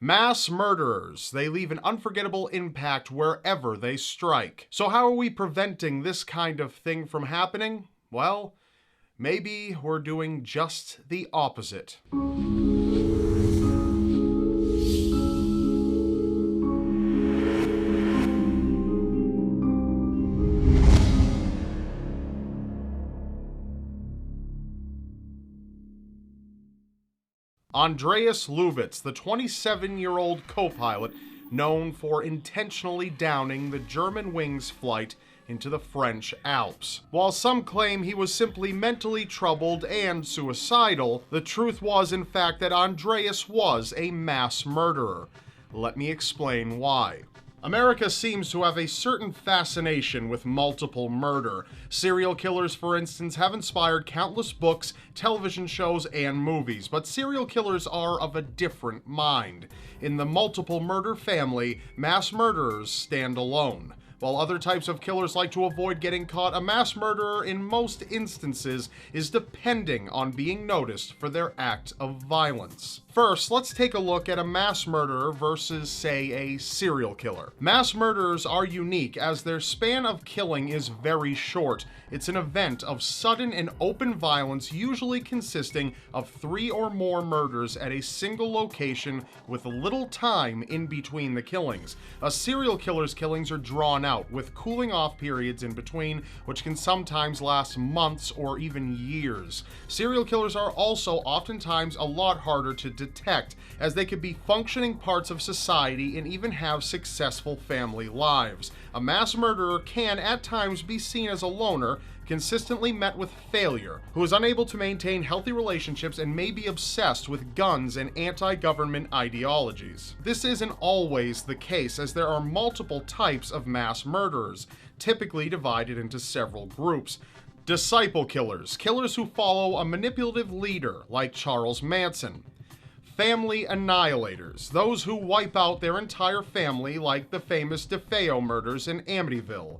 Mass murderers, they leave an unforgettable impact wherever they strike. So how are we preventing this kind of thing from happening? Well, maybe we're doing just the opposite. Andreas Lubitz, the 27-year-old co-pilot known for intentionally downing the Germanwings flight into the French Alps. While some claim he was simply mentally troubled and suicidal, the truth was in fact that Andreas was a mass murderer. Let me explain why. America seems to have a certain fascination with multiple murder. Serial killers, for instance, have inspired countless books, television shows, and movies, but serial killers are of a different mind. In the multiple murder family, mass murderers stand alone. While other types of killers like to avoid getting caught, a mass murderer in most instances is depending on being noticed for their act of violence. First, let's take a look at a mass murderer versus, say, a serial killer. Mass murderers are unique as their span of killing is very short. It's an event of sudden and open violence, usually consisting of 3 or more murders at a single location with little time in between the killings. A serial killer's killings are drawn out, with cooling off periods in between, which can sometimes last months or even years. Serial killers are also oftentimes a lot harder to detect, as they could be functioning parts of society and even have successful family lives. A mass murderer can at times be seen as a loner, consistently met with failure, who is unable to maintain healthy relationships and may be obsessed with guns and anti-government ideologies. This isn't always the case, as there are multiple types of mass murderers, typically divided into several groups. Disciple killers, killers who follow a manipulative leader like Charles Manson. Family annihilators, those who wipe out their entire family like the famous DeFeo murders in Amityville.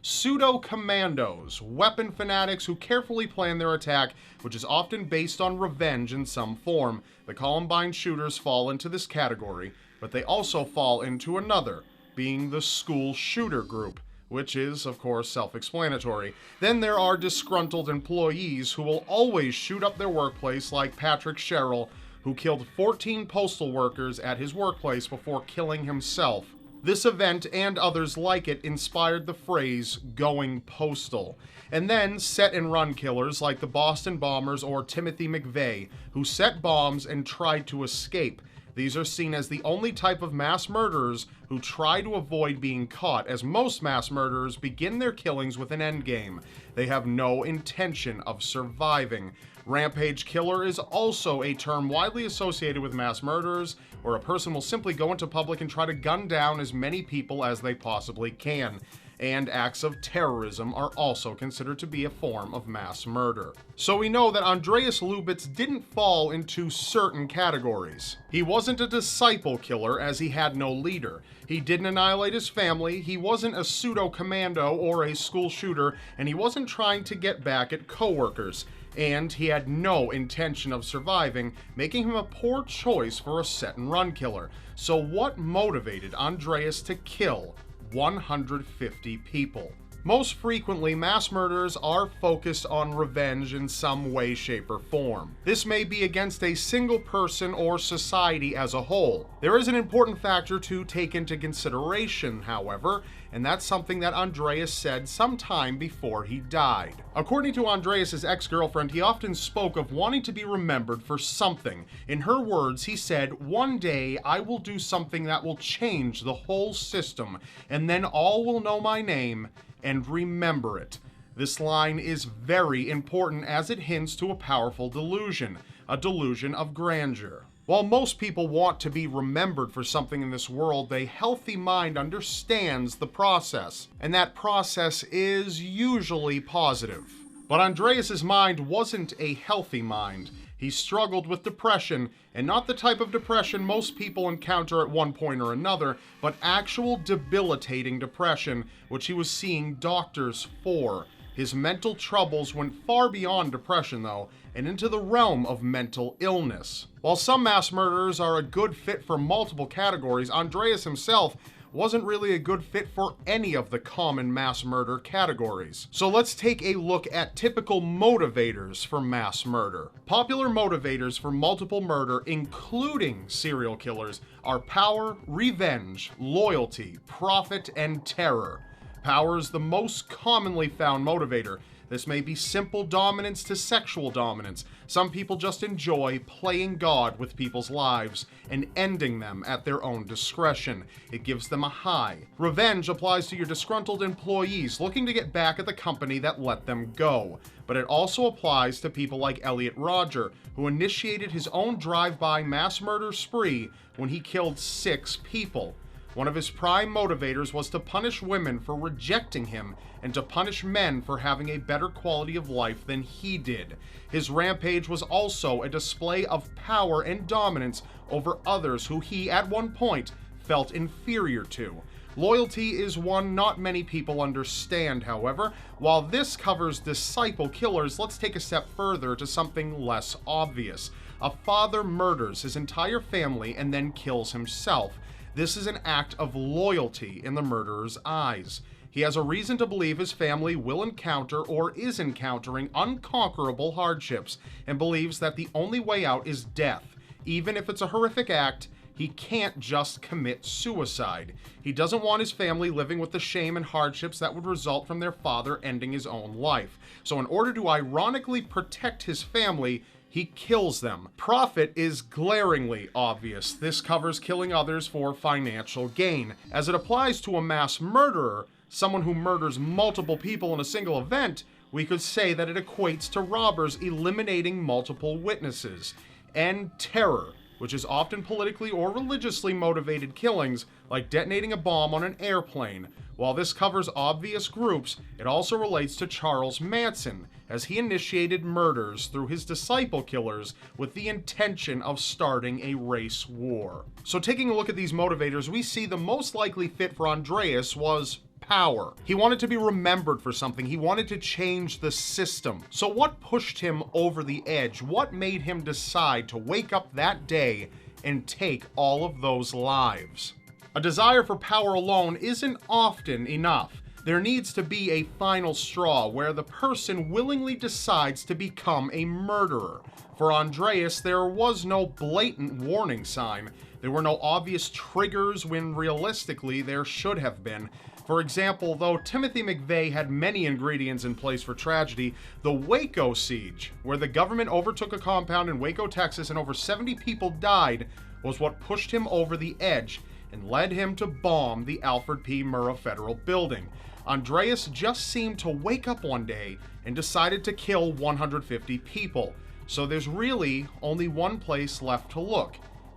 Pseudo-commandos, weapon fanatics who carefully plan their attack, which is often based on revenge in some form. The Columbine shooters fall into this category, but they also fall into another, being the school shooter group, which is, of course, self-explanatory. Then there are disgruntled employees who will always shoot up their workplace, like Patrick Sherrill, who killed 14 postal workers at his workplace before killing himself. This event and others like it inspired the phrase "going postal." And then set and run killers like the Boston Bombers or Timothy McVeigh, who set bombs and tried to escape. These are seen as the only type of mass murderers who try to avoid being caught, as most mass murderers begin their killings with an endgame. They have no intention of surviving. Rampage killer is also a term widely associated with mass murderers, where a person will simply go into public and try to gun down as many people as they possibly can. And acts of terrorism are also considered to be a form of mass murder. So we know that Andreas Lubitz didn't fall into certain categories. He wasn't a disciple killer, as he had no leader. He didn't annihilate his family, he wasn't a pseudo-commando or a school shooter, and he wasn't trying to get back at coworkers. And he had no intention of surviving, making him a poor choice for a set-and-run killer. So what motivated Andreas to kill 150 people? Most frequently, mass murderers are focused on revenge in some way, shape, or form. This may be against a single person or society as a whole. There is an important factor to take into consideration, however, and that's something that Andreas said sometime before he died. According to Andreas' ex-girlfriend, he often spoke of wanting to be remembered for something. In her words, he said, "One day I will do something that will change the whole system, and then all will know my name and remember it." This line is very important as it hints to a powerful delusion, a delusion of grandeur. While most people want to be remembered for something in this world, a healthy mind understands the process, and that process is usually positive. But Andreas's mind wasn't a healthy mind. He struggled with depression, and not the type of depression most people encounter at one point or another, but actual debilitating depression, which he was seeing doctors for. His mental troubles went far beyond depression, though, and into the realm of mental illness. While some mass murderers are a good fit for multiple categories, Andreas himself wasn't really a good fit for any of the common mass murder categories. So let's take a look at typical motivators for mass murder. Popular motivators for multiple murder, including serial killers, are power, revenge, loyalty, profit, and terror. Power is the most commonly found motivator. This may be simple dominance to sexual dominance. Some people just enjoy playing God with people's lives and ending them at their own discretion. It gives them a high. Revenge applies to your disgruntled employees looking to get back at the company that let them go. But it also applies to people like Elliot Rodger, who initiated his own drive-by mass murder spree when he killed 6 people. One of his prime motivators was to punish women for rejecting him and to punish men for having a better quality of life than he did. His rampage was also a display of power and dominance over others who he, at one point, felt inferior to. Loyalty is one not many people understand, however. While this covers disciple killers, let's take a step further to something less obvious. A father murders his entire family and then kills himself. This is an act of loyalty in the murderer's eyes. He has a reason to believe his family will encounter or is encountering unconquerable hardships and believes that the only way out is death. Even if it's a horrific act, he can't just commit suicide. He doesn't want his family living with the shame and hardships that would result from their father ending his own life. So in order to ironically protect his family, he kills them. Profit is glaringly obvious. This covers killing others for financial gain. As it applies to a mass murderer, someone who murders multiple people in a single event, we could say that it equates to robbers eliminating multiple witnesses. And terror, which is often politically or religiously motivated killings, like detonating a bomb on an airplane. While this covers obvious groups, it also relates to Charles Manson, as he initiated murders through his disciple killers with the intention of starting a race war. So taking a look at these motivators, we see the most likely fit for Andreas was power. He wanted to be remembered for something. He wanted to change the system. So what pushed him over the edge? What made him decide to wake up that day and take all of those lives? A desire for power alone isn't often enough. There needs to be a final straw where the person willingly decides to become a murderer. For Andreas, there was no blatant warning sign. There were no obvious triggers when realistically there should have been. For example, though Timothy McVeigh had many ingredients in place for tragedy, the Waco siege, where the government overtook a compound in Waco, Texas, and over 70 people died, was what pushed him over the edge and led him to bomb the Alfred P. Murrah Federal Building. Andreas just seemed to wake up one day and decided to kill 150 people. So there's really only one place left to look: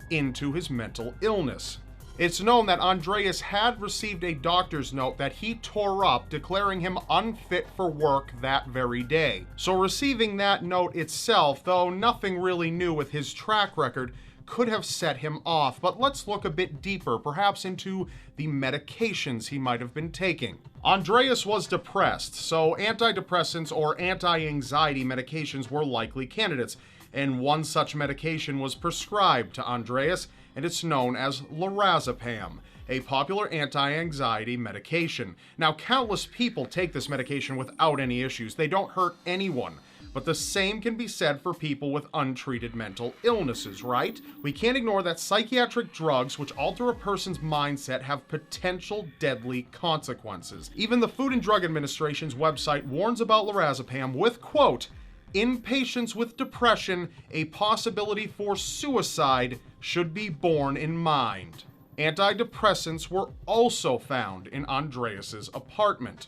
into his mental illness. It's known that Andreas had received a doctor's note that he tore up, declaring him unfit for work that very day. So receiving that note itself, though nothing really new with his track record, could have set him off. But let's look a bit deeper, perhaps into the medications he might have been taking. Andreas was depressed, so antidepressants or anti-anxiety medications were likely candidates, and one such medication was prescribed to Andreas, and it's known as lorazepam, a popular anti-anxiety medication. Now, countless people take this medication without any issues. They don't hurt anyone. But the same can be said for people with untreated mental illnesses, right? We can't ignore that psychiatric drugs which alter a person's mindset have potential deadly consequences. Even the Food and Drug Administration's website warns about lorazepam with, quote, "In patients with depression, a possibility for suicide should be borne in mind." Antidepressants were also found in Andreas's apartment.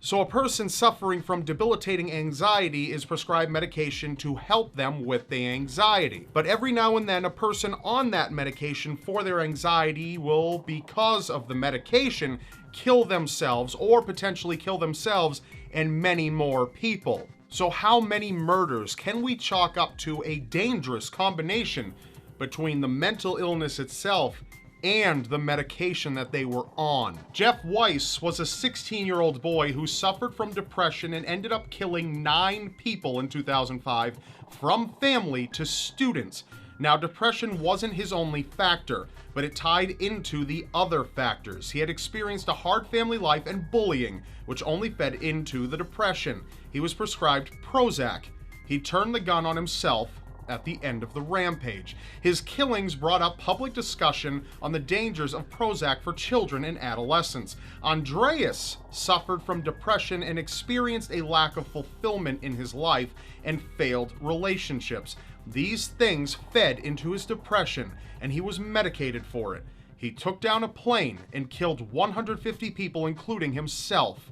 So a person suffering from debilitating anxiety is prescribed medication to help them with the anxiety. But every now and then, a person on that medication for their anxiety will, because of the medication, kill themselves or potentially kill themselves and many more people. So how many murders can we chalk up to a dangerous combination between the mental illness itself and the medication that they were on. Jeff Weiss was a 16-year-old boy who suffered from depression and ended up killing 9 people in 2005, from family to students. Now, depression wasn't his only factor, but it tied into the other factors. He had experienced a hard family life and bullying, which only fed into the depression. He was prescribed Prozac. He turned the gun on himself at the end of the rampage. His killings brought up public discussion on the dangers of Prozac for children and adolescents. Andreas suffered from depression and experienced a lack of fulfillment in his life and failed relationships. These things fed into his depression, and he was medicated for it. He took down a plane and killed 150 people, including himself.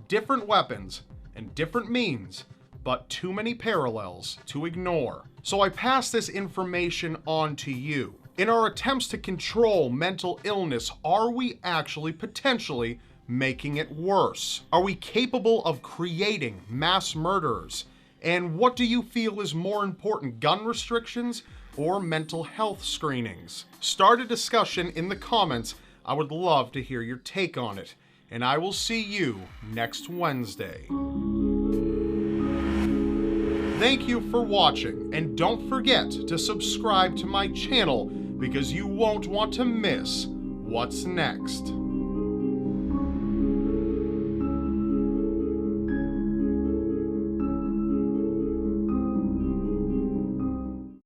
Different weapons and different means, but too many parallels to ignore. So I pass this information on to you. In our attempts to control mental illness, are we actually potentially making it worse? Are we capable of creating mass murderers? And what do you feel is more important, gun restrictions or mental health screenings? Start a discussion in the comments. I would love to hear your take on it. And I will see you next Wednesday. Thank you for watching, and don't forget to subscribe to my channel because you won't want to miss what's next.